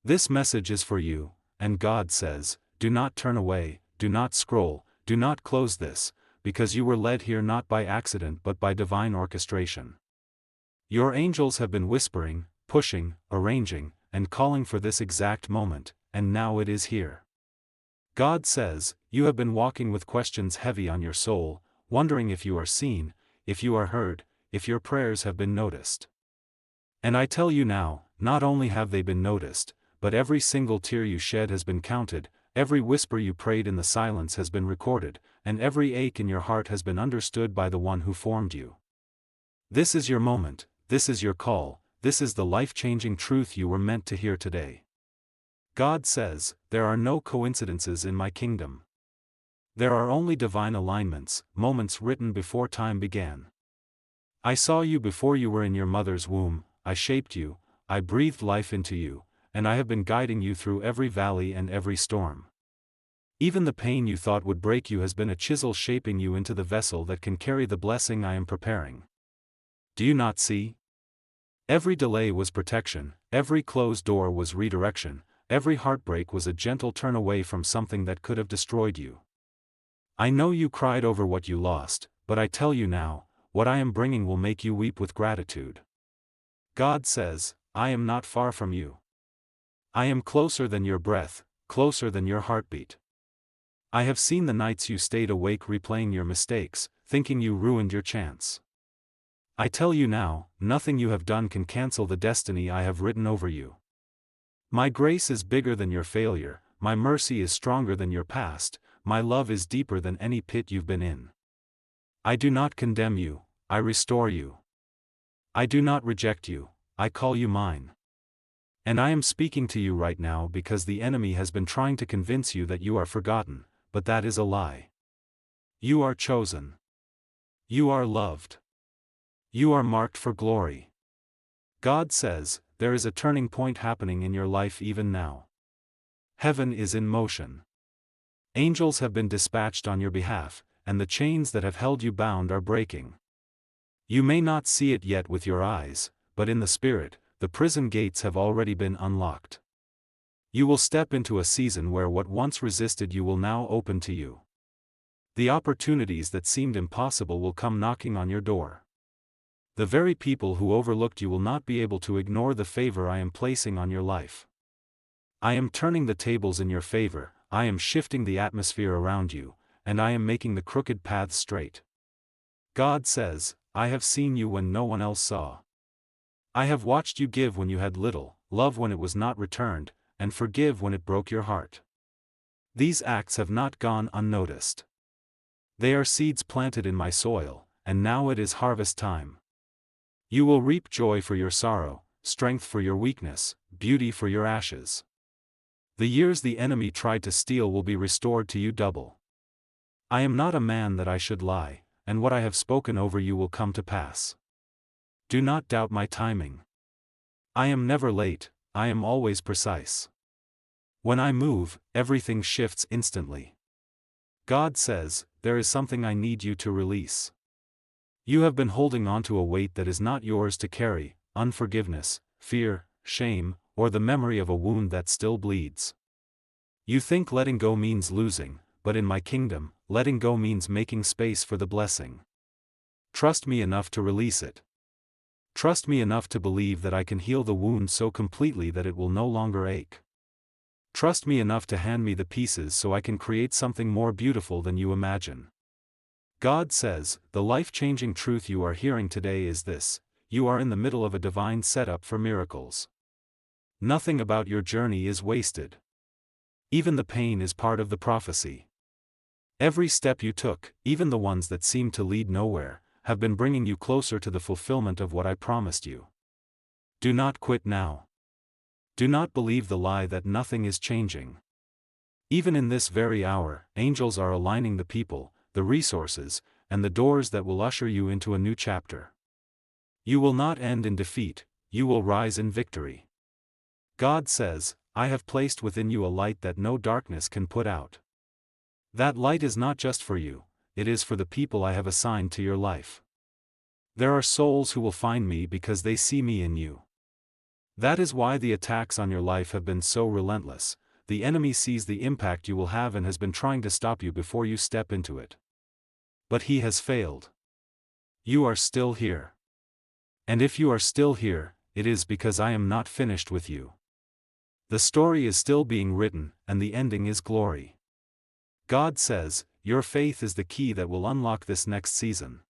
This message is for you, and God says, do not turn away, do not scroll, do not close this, because you were led here not by accident but by divine orchestration. Your angels have been whispering, pushing, arranging, and calling for this exact moment, and now it is here. God says, you have been walking with questions heavy on your soul, wondering if you are seen, if you are heard, if your prayers have been noticed. And I tell you now, not only have they been noticed, but every single tear you shed has been counted, every whisper you prayed in the silence has been recorded, and every ache in your heart has been understood by the one who formed you. This is your moment, this is your call, this is the life-changing truth you were meant to hear today. God says, there are no coincidences in my kingdom. There are only divine alignments, moments written before time began. I saw you before you were in your mother's womb, I shaped you, I breathed life into you, and I have been guiding you through every valley and every storm. Even the pain you thought would break you has been a chisel shaping you into the vessel that can carry the blessing I am preparing. Do you not see? Every delay was protection, every closed door was redirection, every heartbreak was a gentle turn away from something that could have destroyed you. I know you cried over what you lost, but I tell you now, what I am bringing will make you weep with gratitude. God says, I am not far from you. I am closer than your breath, closer than your heartbeat. I have seen the nights you stayed awake replaying your mistakes, thinking you ruined your chance. I tell you now, nothing you have done can cancel the destiny I have written over you. My grace is bigger than your failure, my mercy is stronger than your past, my love is deeper than any pit you've been in. I do not condemn you, I restore you. I do not reject you, I call you mine. And I am speaking to you right now because the enemy has been trying to convince you that you are forgotten, but that is a lie. You are chosen. You are loved. You are marked for glory. God says, there is a turning point happening in your life even now. Heaven is in motion. Angels have been dispatched on your behalf, and the chains that have held you bound are breaking. You may not see it yet with your eyes, but in the spirit, the prison gates have already been unlocked. You will step into a season where what once resisted you will now open to you. The opportunities that seemed impossible will come knocking on your door. The very people who overlooked you will not be able to ignore the favor I am placing on your life. I am turning the tables in your favor, I am shifting the atmosphere around you, and I am making the crooked paths straight. God says, I have seen you when no one else saw. I have watched you give when you had little, love when it was not returned, and forgive when it broke your heart. These acts have not gone unnoticed. They are seeds planted in my soil, and now it is harvest time. You will reap joy for your sorrow, strength for your weakness, beauty for your ashes. The years the enemy tried to steal will be restored to you double. I am not a man that I should lie, and what I have spoken over you will come to pass. Do not doubt my timing. I am never late, I am always precise. When I move, everything shifts instantly. God says, there is something I need you to release. You have been holding on to a weight that is not yours to carry, unforgiveness, fear, shame, or the memory of a wound that still bleeds. You think letting go means losing, but in my kingdom, letting go means making space for the blessing. Trust me enough to release it. Trust me enough to believe that I can heal the wound so completely that it will no longer ache. Trust me enough to hand me the pieces so I can create something more beautiful than you imagine. God says, the life-changing truth you are hearing today is this: you are in the middle of a divine setup for miracles. Nothing about your journey is wasted. Even the pain is part of the prophecy. Every step you took, even the ones that seemed to lead nowhere, have been bringing you closer to the fulfillment of what I promised you. Do not quit now. Do not believe the lie that nothing is changing. Even in this very hour, angels are aligning the people, the resources, and the doors that will usher you into a new chapter. You will not end in defeat, you will rise in victory. God says, I have placed within you a light that no darkness can put out. That light is not just for you, it is for the people I have assigned to your life. There are souls who will find me because they see me in you. That is why the attacks on your life have been so relentless. The enemy sees the impact you will have and has been trying to stop you before you step into it. But he has failed. You are still here. And if you are still here, it is because I am not finished with you. The story is still being written, and the ending is glory. God says, your faith is the key that will unlock this next season.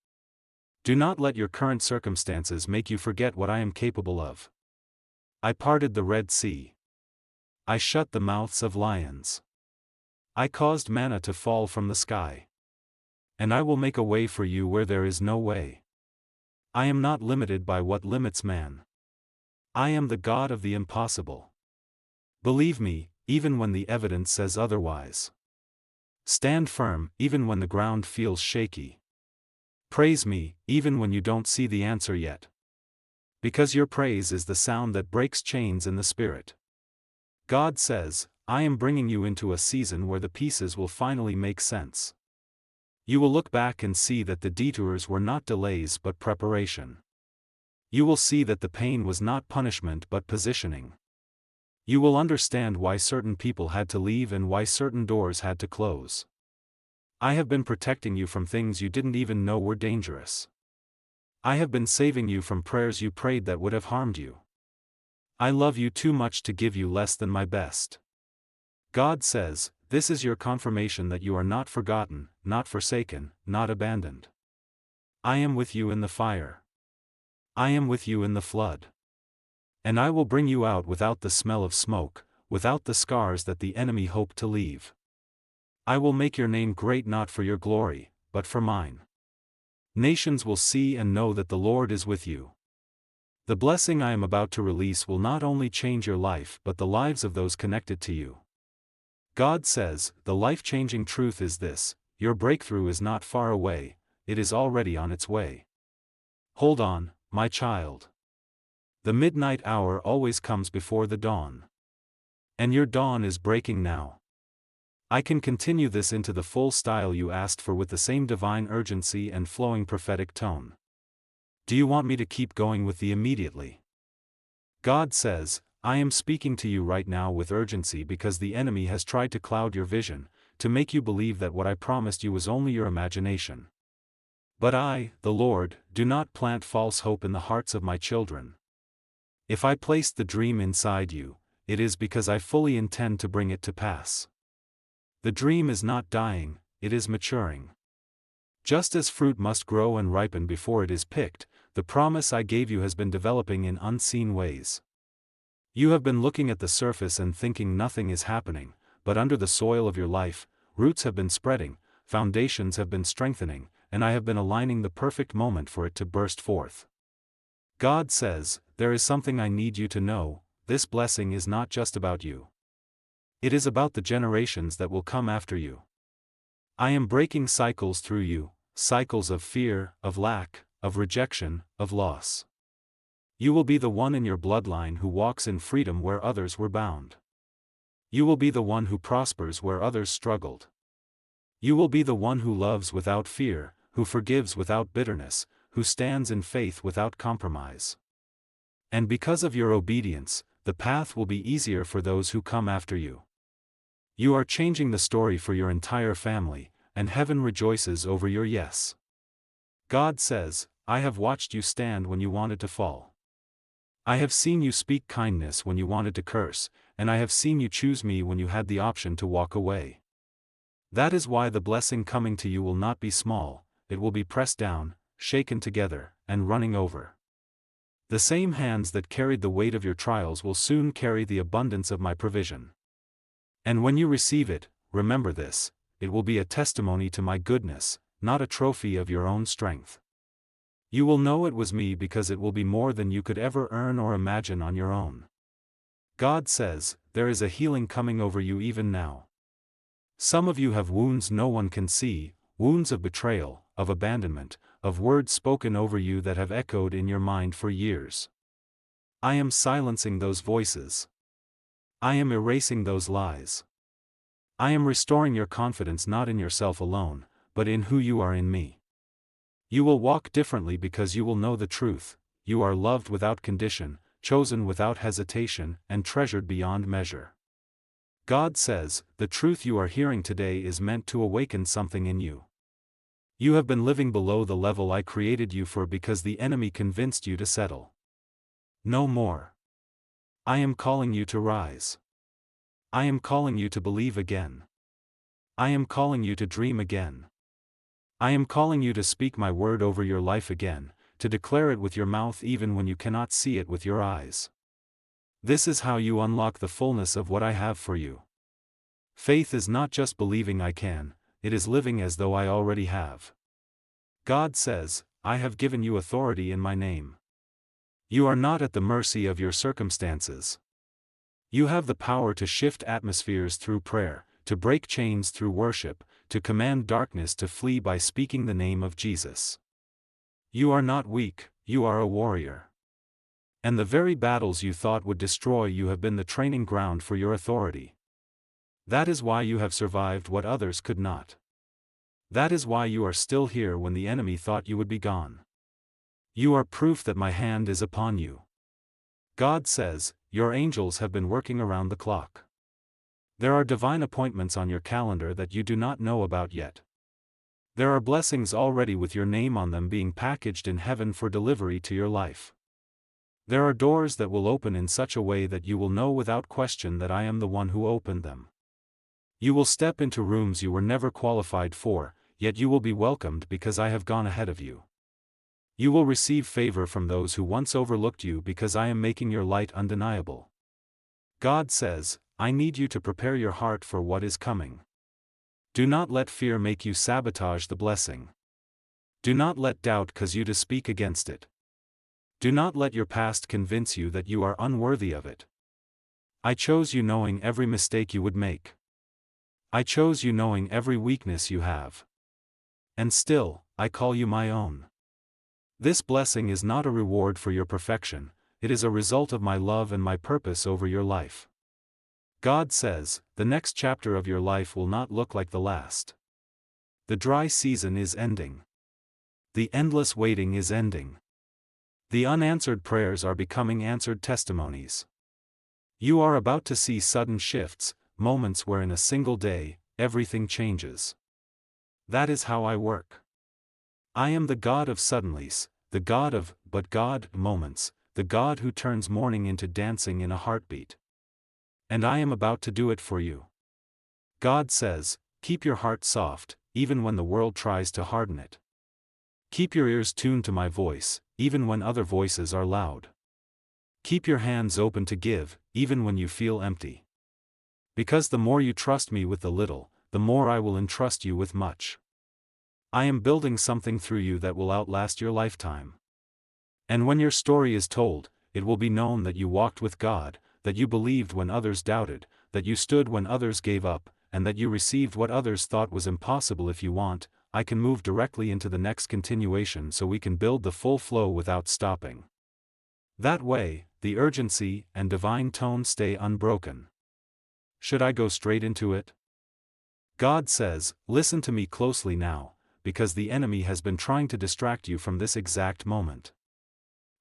Do not let your current circumstances make you forget what I am capable of. I parted the Red Sea. I shut the mouths of lions. I caused manna to fall from the sky. And I will make a way for you where there is no way. I am not limited by what limits man. I am the God of the impossible. Believe me, even when the evidence says otherwise. Stand firm, even when the ground feels shaky. Praise me, even when you don't see the answer yet. Because your praise is the sound that breaks chains in the spirit. God says, I am bringing you into a season where the pieces will finally make sense. You will look back and see that the detours were not delays but preparation. You will see that the pain was not punishment but positioning. You will understand why certain people had to leave and why certain doors had to close. I have been protecting you from things you didn't even know were dangerous. I have been saving you from prayers you prayed that would have harmed you. I love you too much to give you less than my best. God says, this is your confirmation that you are not forgotten, not forsaken, not abandoned. I am with you in the fire. I am with you in the flood. And I will bring you out without the smell of smoke, without the scars that the enemy hoped to leave. I will make your name great not for your glory, but for mine. Nations will see and know that the Lord is with you. The blessing I am about to release will not only change your life but the lives of those connected to you. God says, the life-changing truth is this, your breakthrough is not far away, it is already on its way. Hold on, my child. The midnight hour always comes before the dawn. And your dawn is breaking now. I can continue this into the full style you asked for with the same divine urgency and flowing prophetic tone. Do you want me to keep going with the immediately? God says, I am speaking to you right now with urgency because the enemy has tried to cloud your vision, to make you believe that what I promised you was only your imagination. But I, the Lord, do not plant false hope in the hearts of my children. If I placed the dream inside you, it is because I fully intend to bring it to pass. The dream is not dying, it is maturing. Just as fruit must grow and ripen before it is picked, the promise I gave you has been developing in unseen ways. You have been looking at the surface and thinking nothing is happening, but under the soil of your life, roots have been spreading, foundations have been strengthening, and I have been aligning the perfect moment for it to burst forth. God says, there is something I need you to know, this blessing is not just about you. It is about the generations that will come after you. I am breaking cycles through you, cycles of fear, of lack, of rejection, of loss. You will be the one in your bloodline who walks in freedom where others were bound. You will be the one who prospers where others struggled. You will be the one who loves without fear, who forgives without bitterness, who stands in faith without compromise. And because of your obedience, the path will be easier for those who come after you. You are changing the story for your entire family, and heaven rejoices over your yes. God says, I have watched you stand when you wanted to fall. I have seen you speak kindness when you wanted to curse, and I have seen you choose me when you had the option to walk away. That is why the blessing coming to you will not be small, it will be pressed down, shaken together, and running over. The same hands that carried the weight of your trials will soon carry the abundance of my provision. And when you receive it, remember this, it will be a testimony to my goodness, not a trophy of your own strength. You will know it was me because it will be more than you could ever earn or imagine on your own. God says, there is a healing coming over you even now. Some of you have wounds no one can see, wounds of betrayal, of abandonment, of words spoken over you that have echoed in your mind for years. I am silencing those voices. I am erasing those lies. I am restoring your confidence not in yourself alone, but in who you are in me. You will walk differently because you will know the truth, you are loved without condition, chosen without hesitation, and treasured beyond measure. God says, the truth you are hearing today is meant to awaken something in you. You have been living below the level I created you for because the enemy convinced you to settle. No more. I am calling you to rise. I am calling you to believe again. I am calling you to dream again. I am calling you to speak my word over your life again, to declare it with your mouth even when you cannot see it with your eyes. This is how you unlock the fullness of what I have for you. Faith is not just believing I can, it is living as though I already have. God says, I have given you authority in my name. You are not at the mercy of your circumstances. You have the power to shift atmospheres through prayer, to break chains through worship, to command darkness to flee by speaking the name of Jesus. You are not weak, you are a warrior. And the very battles you thought would destroy you have been the training ground for your authority. That is why you have survived what others could not. That is why you are still here when the enemy thought you would be gone. You are proof that my hand is upon you. God says, your angels have been working around the clock. There are divine appointments on your calendar that you do not know about yet. There are blessings already with your name on them being packaged in heaven for delivery to your life. There are doors that will open in such a way that you will know without question that I am the one who opened them. You will step into rooms you were never qualified for, yet you will be welcomed because I have gone ahead of you. You will receive favor from those who once overlooked you because I am making your light undeniable. God says, I need you to prepare your heart for what is coming. Do not let fear make you sabotage the blessing. Do not let doubt cause you to speak against it. Do not let your past convince you that you are unworthy of it. I chose you knowing every mistake you would make. I chose you knowing every weakness you have. And still, I call you my own. This blessing is not a reward for your perfection, it is a result of my love and my purpose over your life. God says, the next chapter of your life will not look like the last. The dry season is ending. The endless waiting is ending. The unanswered prayers are becoming answered testimonies. You are about to see sudden shifts, moments where in a single day, everything changes. That is how I work. I am the God of suddenlies, the God of but God moments, the God who turns mourning into dancing in a heartbeat. And I am about to do it for you. God says, keep your heart soft, even when the world tries to harden it. Keep your ears tuned to my voice, even when other voices are loud. Keep your hands open to give, even when you feel empty. Because the more you trust me with the little, the more I will entrust you with much. I am building something through you that will outlast your lifetime. And when your story is told, it will be known that you walked with God, that you believed when others doubted, that you stood when others gave up, and that you received what others thought was impossible. If you want, I can move directly into the next continuation so we can build the full flow without stopping. That way, the urgency and divine tone stay unbroken. Should I go straight into it? God says, listen to me closely now, because the enemy has been trying to distract you from this exact moment.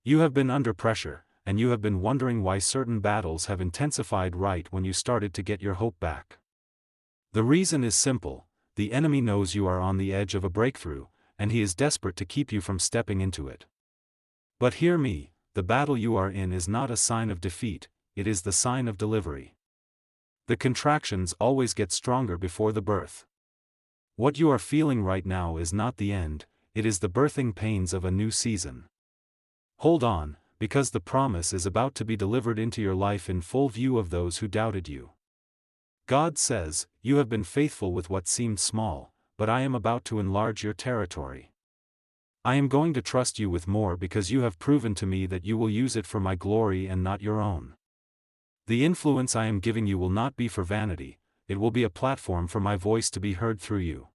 You have been under pressure, and you have been wondering why certain battles have intensified right when you started to get your hope back. The reason is simple, the enemy knows you are on the edge of a breakthrough, and he is desperate to keep you from stepping into it. But hear me, the battle you are in is not a sign of defeat, it is the sign of delivery. The contractions always get stronger before the birth. What you are feeling right now is not the end, it is the birthing pains of a new season. Hold on, because the promise is about to be delivered into your life in full view of those who doubted you. God says, you have been faithful with what seemed small, but I am about to enlarge your territory. I am going to trust you with more because you have proven to me that you will use it for my glory and not your own. The influence I am giving you will not be for vanity, it will be a platform for my voice to be heard through you.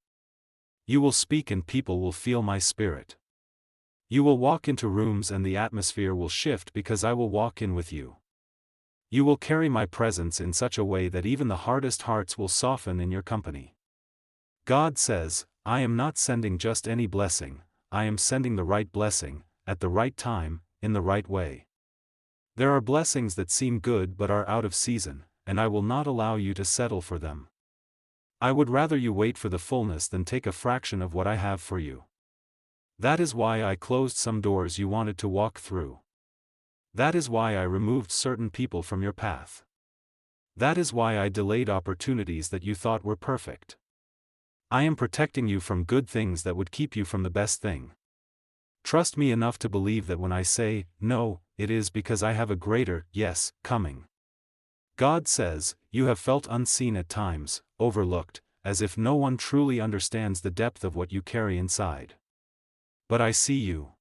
You will speak and people will feel my spirit. You will walk into rooms and the atmosphere will shift because I will walk in with you. You will carry my presence in such a way that even the hardest hearts will soften in your company. God says, I am not sending just any blessing, I am sending the right blessing, at the right time, in the right way. There are blessings that seem good but are out of season, and I will not allow you to settle for them. I would rather you wait for the fullness than take a fraction of what I have for you. That is why I closed some doors you wanted to walk through. That is why I removed certain people from your path. That is why I delayed opportunities that you thought were perfect. I am protecting you from good things that would keep you from the best thing. Trust me enough to believe that when I say, no, it is because I have a greater, yes, coming. God says, you have felt unseen at times, overlooked, as if no one truly understands the depth of what you carry inside. But I see you.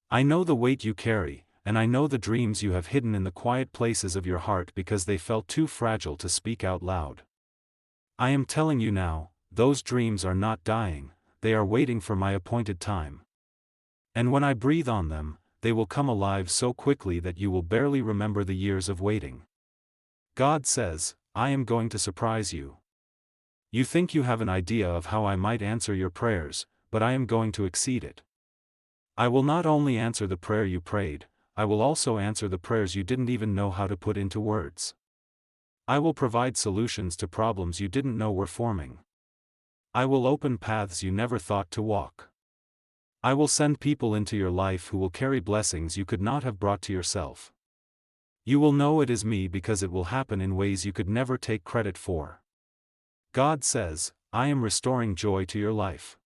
I know the weight you carry, and I know the dreams you have hidden in the quiet places of your heart because they felt too fragile to speak out loud. I am telling you now, those dreams are not dying, they are waiting for my appointed time. And when I breathe on them, they will come alive so quickly that you will barely remember the years of waiting. God says, I am going to surprise you. You think you have an idea of how I might answer your prayers, but I am going to exceed it. I will not only answer the prayer you prayed, I will also answer the prayers you didn't even know how to put into words. I will provide solutions to problems you didn't know were forming. I will open paths you never thought to walk. I will send people into your life who will carry blessings you could not have brought to yourself. You will know it is me because it will happen in ways you could never take credit for. God says, I am restoring joy to your life.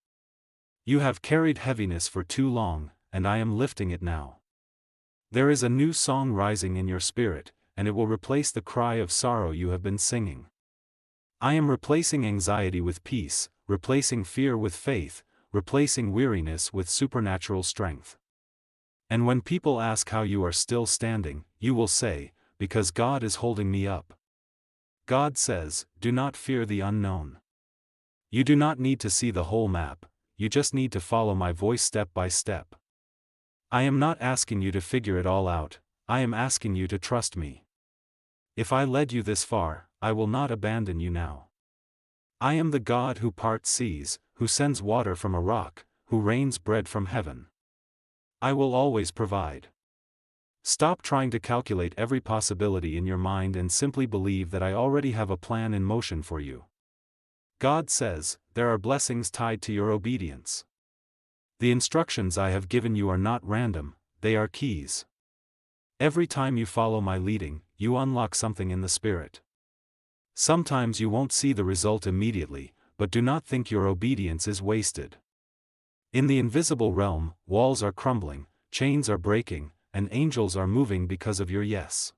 You have carried heaviness for too long, and I am lifting it now. There is a new song rising in your spirit, and it will replace the cry of sorrow you have been singing. I am replacing anxiety with peace, replacing fear with faith, replacing weariness with supernatural strength. And when people ask how you are still standing, you will say, because God is holding me up. God says, do not fear the unknown. You do not need to see the whole map, you just need to follow my voice step by step. I am not asking you to figure it all out, I am asking you to trust me. If I led you this far, I will not abandon you now. I am the God who parts seas, who sends water from a rock, who rains bread from heaven. I will always provide. Stop trying to calculate every possibility in your mind and simply believe that I already have a plan in motion for you. God says, there are blessings tied to your obedience. The instructions I have given you are not random, they are keys. Every time you follow my leading, you unlock something in the spirit. Sometimes you won't see the result immediately, but do not think your obedience is wasted. In the invisible realm, walls are crumbling, chains are breaking, and angels are moving because of your yes.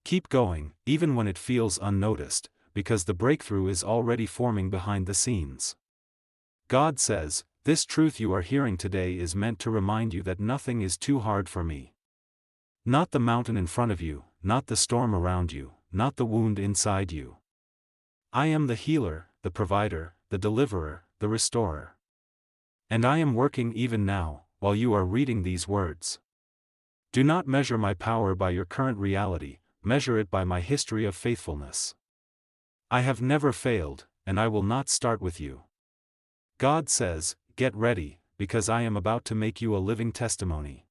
Keep going, even when it feels unnoticed, because the breakthrough is already forming behind the scenes. God says, this truth you are hearing today is meant to remind you that nothing is too hard for me. Not the mountain in front of you, not the storm around you, not the wound inside you. I am the healer, the provider, the deliverer, the restorer. And I am working even now, while you are reading these words. Do not measure my power by your current reality, measure it by my history of faithfulness. I have never failed, and I will not start with you. God says, get ready, because I am about to make you a living testimony.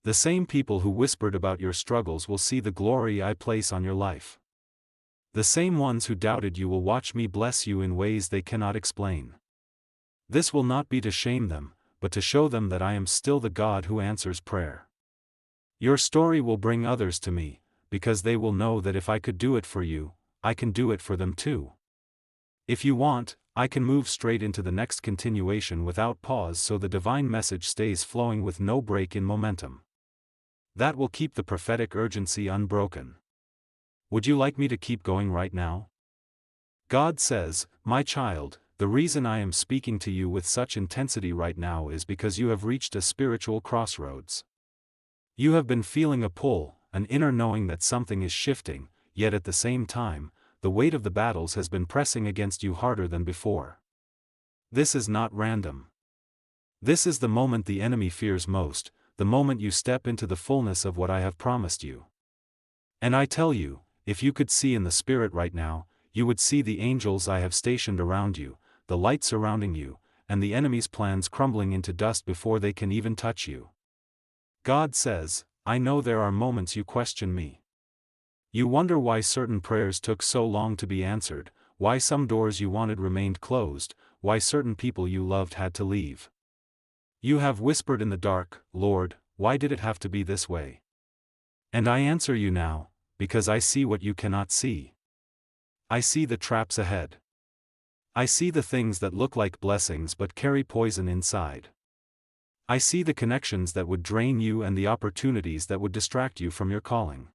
The same people who whispered about your struggles will see the glory I place on your life. The same ones who doubted you will watch me bless you in ways they cannot explain. This will not be to shame them, but to show them that I am still the God who answers prayer. Your story will bring others to me, because they will know that if I could do it for you, I can do it for them too. If you want, I can move straight into the next continuation without pause so the divine message stays flowing with no break in momentum. That will keep the prophetic urgency unbroken. Would you like me to keep going right now? God says, my child, the reason I am speaking to you with such intensity right now is because you have reached a spiritual crossroads. You have been feeling a pull, an inner knowing that something is shifting, yet at the same time, the weight of the battles has been pressing against you harder than before. This is not random. This is the moment the enemy fears most, the moment you step into the fullness of what I have promised you. And I tell you, if you could see in the spirit right now, you would see the angels I have stationed around you, the light surrounding you, and the enemy's plans crumbling into dust before they can even touch you. God says, I know there are moments you question me. You wonder why certain prayers took so long to be answered, why some doors you wanted remained closed, why certain people you loved had to leave. You have whispered in the dark, Lord, why did it have to be this way? And I answer you now, because I see what you cannot see. I see the traps ahead. I see the things that look like blessings but carry poison inside. I see the connections that would drain you and the opportunities that would distract you from your calling.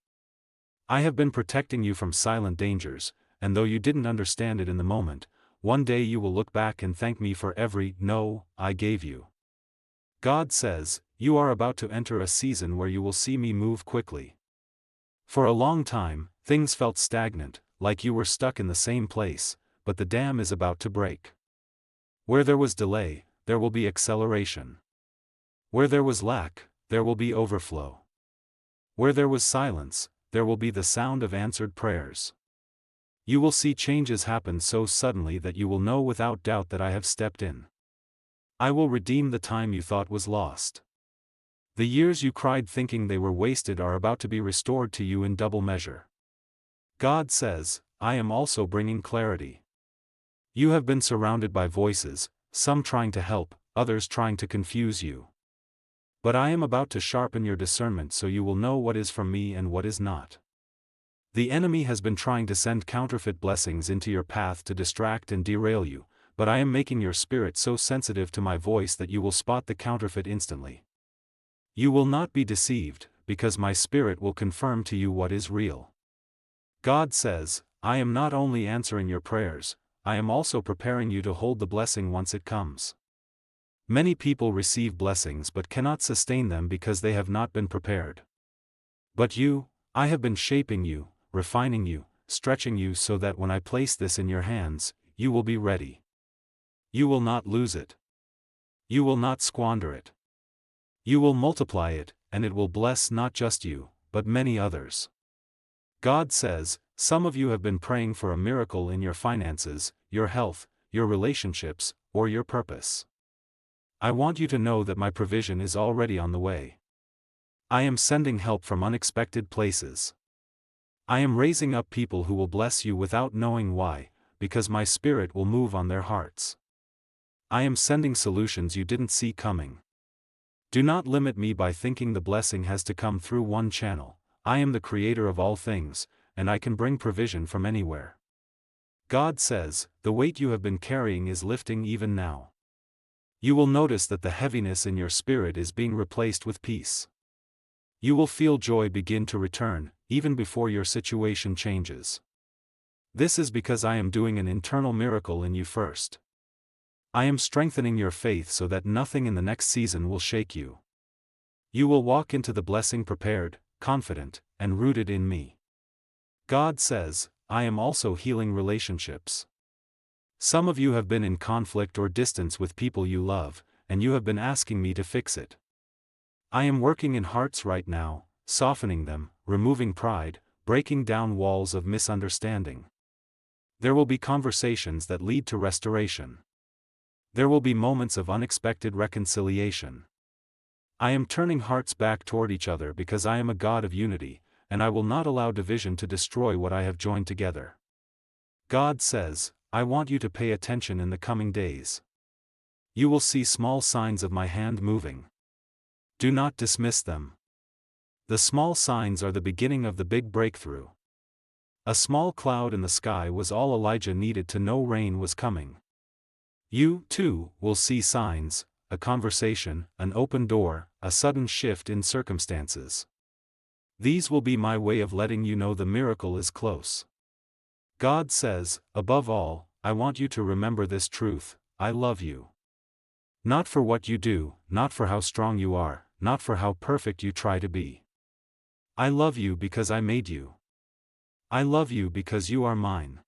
I have been protecting you from silent dangers, and though you didn't understand it in the moment, one day you will look back and thank me for every no I gave you. God says, you are about to enter a season where you will see me move quickly. For a long time, things felt stagnant, like you were stuck in the same place, but the dam is about to break. Where there was delay, there will be acceleration. Where there was lack, there will be overflow. Where there was silence, there will be the sound of answered prayers. You will see changes happen so suddenly that you will know without doubt that I have stepped in. I will redeem the time you thought was lost. The years you cried thinking they were wasted are about to be restored to you in double measure. God says, I am also bringing clarity. You have been surrounded by voices, some trying to help, others trying to confuse you. But I am about to sharpen your discernment so you will know what is from me and what is not. The enemy has been trying to send counterfeit blessings into your path to distract and derail you, but I am making your spirit so sensitive to my voice that you will spot the counterfeit instantly. You will not be deceived, because my spirit will confirm to you what is real. God says, I am not only answering your prayers, I am also preparing you to hold the blessing once it comes. Many people receive blessings but cannot sustain them because they have not been prepared. But you, I have been shaping you, refining you, stretching you so that when I place this in your hands, you will be ready. You will not lose it. You will not squander it. You will multiply it, and it will bless not just you, but many others. God says, some of you have been praying for a miracle in your finances, your health, your relationships, or your purpose. I want you to know that my provision is already on the way. I am sending help from unexpected places. I am raising up people who will bless you without knowing why, because my spirit will move on their hearts. I am sending solutions you didn't see coming. Do not limit me by thinking the blessing has to come through one channel. I am the creator of all things, and I can bring provision from anywhere. God says, the weight you have been carrying is lifting even now. You will notice that the heaviness in your spirit is being replaced with peace. You will feel joy begin to return, even before your situation changes. This is because I am doing an internal miracle in you first. I am strengthening your faith so that nothing in the next season will shake you. You will walk into the blessing prepared, confident, and rooted in me. God says, I am also healing relationships. Some of you have been in conflict or distance with people you love, and you have been asking me to fix it. I am working in hearts right now, softening them, removing pride, breaking down walls of misunderstanding. There will be conversations that lead to restoration. There will be moments of unexpected reconciliation. I am turning hearts back toward each other because I am a God of unity, and I will not allow division to destroy what I have joined together. God says, I want you to pay attention in the coming days. You will see small signs of my hand moving. Do not dismiss them. The small signs are the beginning of the big breakthrough. A small cloud in the sky was all Elijah needed to know rain was coming. You, too, will see signs, a conversation, an open door, a sudden shift in circumstances. These will be my way of letting you know the miracle is close. God says, above all, I want you to remember this truth, I love you. Not for what you do, not for how strong you are, not for how perfect you try to be. I love you because I made you. I love you because you are mine.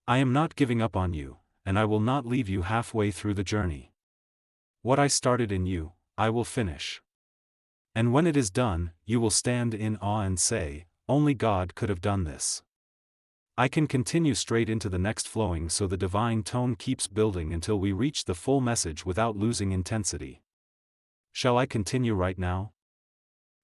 I am not giving up on you, and I will not leave you halfway through the journey. What I started in you, I will finish. And when it is done, you will stand in awe and say, only God could have done this. I can continue straight into the next flowing so the divine tone keeps building until we reach the full message without losing intensity. Shall I continue right now?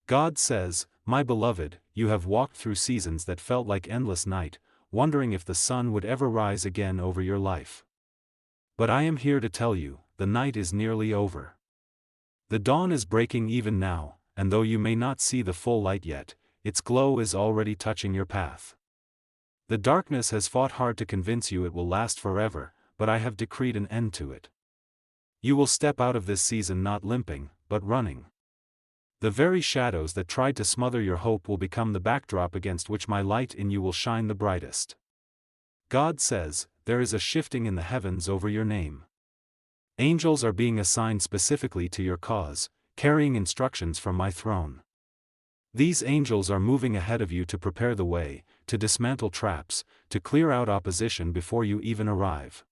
God says, "My beloved, you have walked through seasons that felt like endless night, wondering if the sun would ever rise again over your life. But I am here to tell you, the night is nearly over. The dawn is breaking even now, and though you may not see the full light yet, its glow is already touching your path. The darkness has fought hard to convince you it will last forever, but I have decreed an end to it. You will step out of this season not limping, but running. The very shadows that tried to smother your hope will become the backdrop against which my light in you will shine the brightest." God says, there is a shifting in the heavens over your name. Angels are being assigned specifically to your cause, carrying instructions from my throne. These angels are moving ahead of you to prepare the way, to dismantle traps, to clear out opposition before you even arrive.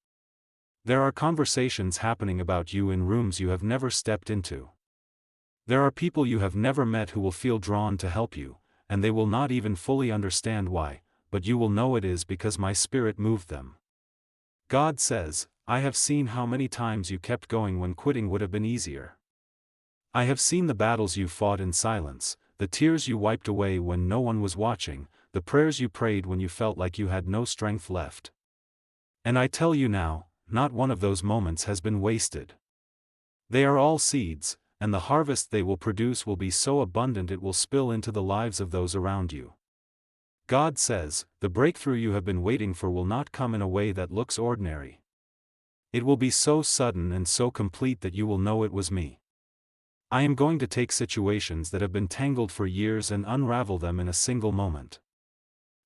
There are conversations happening about you in rooms you have never stepped into. There are people you have never met who will feel drawn to help you, and they will not even fully understand why, but you will know it is because my Spirit moved them. God says, I have seen how many times you kept going when quitting would have been easier. I have seen the battles you fought in silence, the tears you wiped away when no one was watching, the prayers you prayed when you felt like you had no strength left. And I tell you now, not one of those moments has been wasted. They are all seeds, and the harvest they will produce will be so abundant it will spill into the lives of those around you. God says, the breakthrough you have been waiting for will not come in a way that looks ordinary. It will be so sudden and so complete that you will know it was me. I am going to take situations that have been tangled for years and unravel them in a single moment.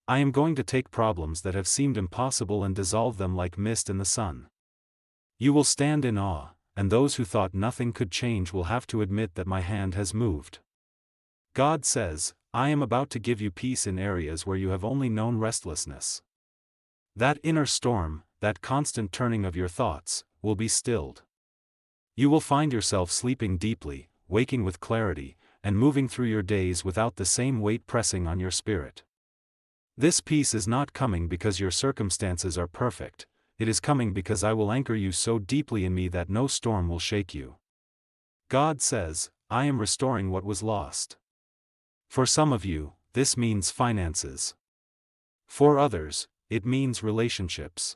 I am going to take problems that have seemed impossible and dissolve them like mist in the sun. You will stand in awe, and those who thought nothing could change will have to admit that my hand has moved. God says, I am about to give you peace in areas where you have only known restlessness. That inner storm, that constant turning of your thoughts, will be stilled. You will find yourself sleeping deeply, waking with clarity, and moving through your days without the same weight pressing on your spirit. This peace is not coming because your circumstances are perfect. It is coming because I will anchor you so deeply in me that no storm will shake you. God says, I am restoring what was lost. For some of you, this means finances. For others, it means relationships.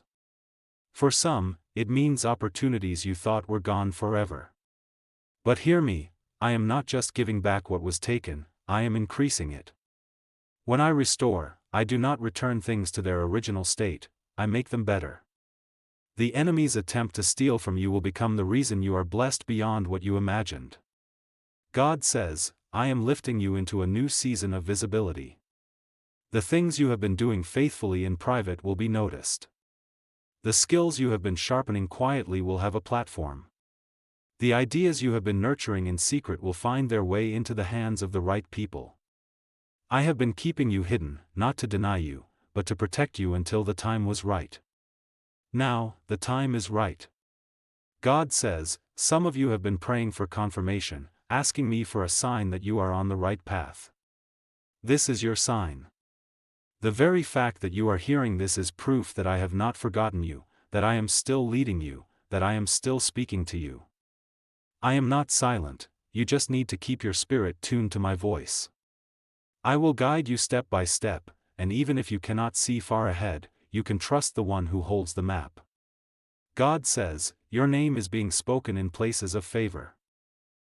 For some, it means opportunities you thought were gone forever. But hear me, I am not just giving back what was taken, I am increasing it. When I restore, I do not return things to their original state, I make them better. The enemy's attempt to steal from you will become the reason you are blessed beyond what you imagined. God says, I am lifting you into a new season of visibility. The things you have been doing faithfully in private will be noticed. The skills you have been sharpening quietly will have a platform. The ideas you have been nurturing in secret will find their way into the hands of the right people. I have been keeping you hidden, not to deny you, but to protect you until the time was right. Now, the time is right. God says, some of you have been praying for confirmation, asking me for a sign that you are on the right path. This is your sign. The very fact that you are hearing this is proof that I have not forgotten you, that I am still leading you, that I am still speaking to you. I am not silent, you just need to keep your spirit tuned to my voice. I will guide you step by step, and even if you cannot see far ahead, you can trust the one who holds the map. God says, your name is being spoken in places of favor.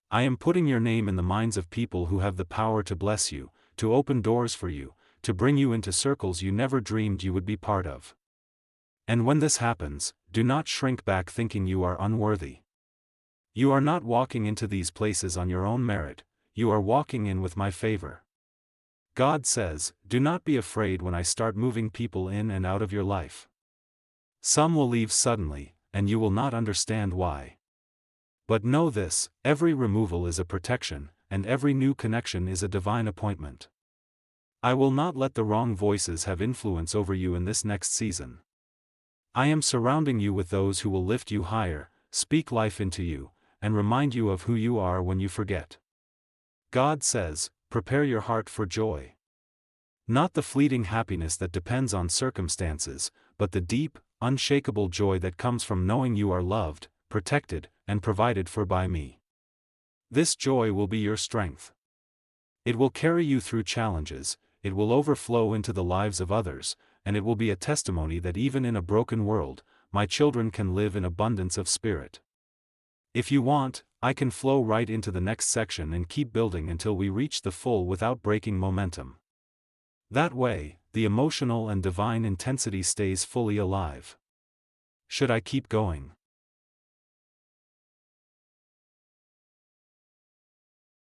I am putting your name in the minds of people who have the power to bless you, to open doors for you, to bring you into circles you never dreamed you would be part of. And when this happens, do not shrink back thinking you are unworthy. You are not walking into these places on your own merit, you are walking in with my favor. God says, do not be afraid when I start moving people in and out of your life. Some will leave suddenly, and you will not understand why. But know this, every removal is a protection, and every new connection is a divine appointment. I will not let the wrong voices have influence over you in this next season. I am surrounding you with those who will lift you higher, speak life into you, and remind you of who you are when you forget. God says, prepare your heart for joy. Not the fleeting happiness that depends on circumstances, but the deep, unshakable joy that comes from knowing you are loved, protected, and provided for by me. This joy will be your strength. It will carry you through challenges, it will overflow into the lives of others, and it will be a testimony that even in a broken world, my children can live in abundance of spirit. If you want, I can flow right into the next section and keep building until we reach the full without breaking momentum. That way, the emotional and divine intensity stays fully alive. Should I keep going?